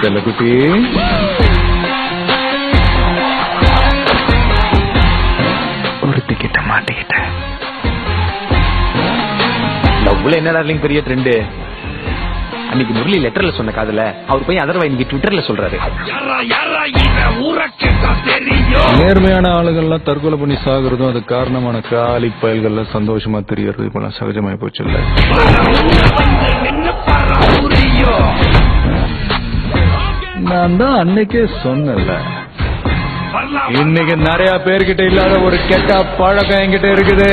செல்லக்குட்டி ஒருத்திக்கிட்ட மாட்டிக்கிட்டேன். லவ்ல என்ன டார்லிங் பெரிய ட்ரெண்ட். அன்னைக்கு முரளி லெட்டர்ல சொன்ன காதல அவர் போய் அதர்வா இன்னைக்கு ட்விட்டர்ல சொல்றாரு. நேர்மையான ஆளுகள்லாம் தற்கொலை பண்ணி சாகுறதும் அது காரணமான காலி பயல்கள்ல சந்தோஷமா தெரியறது இப்பெல்லாம் சகஜமாயி போச்சு. இல்ல நான் தான் அன்னைக்கே சொன்னல, இன்னைக்கு நிறைய பேர்கிட்ட இல்லாத ஒரு கெட்ட பழக்கம் என்கிட்ட இருக்குது.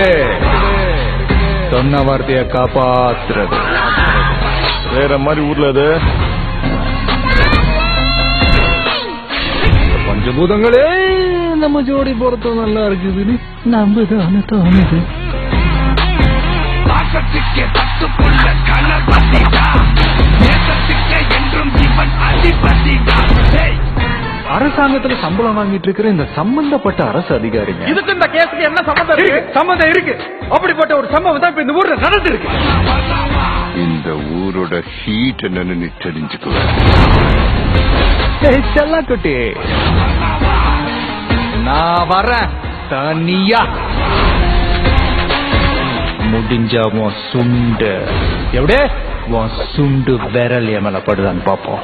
சொன்ன வார்த்தைய காப்பாத்துறது. வேற மாதிரி ஊர்ல அது பஞ்சபூதங்களே நம்ம ஜோடி பொறுத்தும் நல்லா இருக்குதுன்னு நம்புதான தோணுது. அரசாங்கத்துல சம்பளம் வாங்கிட்டு இருக்கிற இந்த சம்பந்தப்பட்ட அரசு அதிகாரிங்க இதுக்கு இந்த கேஸுக்கு என்ன சம்பந்தம் இருக்கு? சம்பந்தம் இருக்கு. அப்படிப்பட்ட ஒரு சம்பவம் தான் இப்ப இந்த ஊர்ல நடந்து இருக்கு. இந்த ஊரோட ஹீட் என்னன்னு நீ தெரிஞ்சுக்குவ. செல்லக்குட்டி நான் வரேன் தனியா. முடிஞ்சா உன் சுண்டு எப்படியே உன் சுண்டு விரல் என் மேல படுதான்னு பாப்போம்.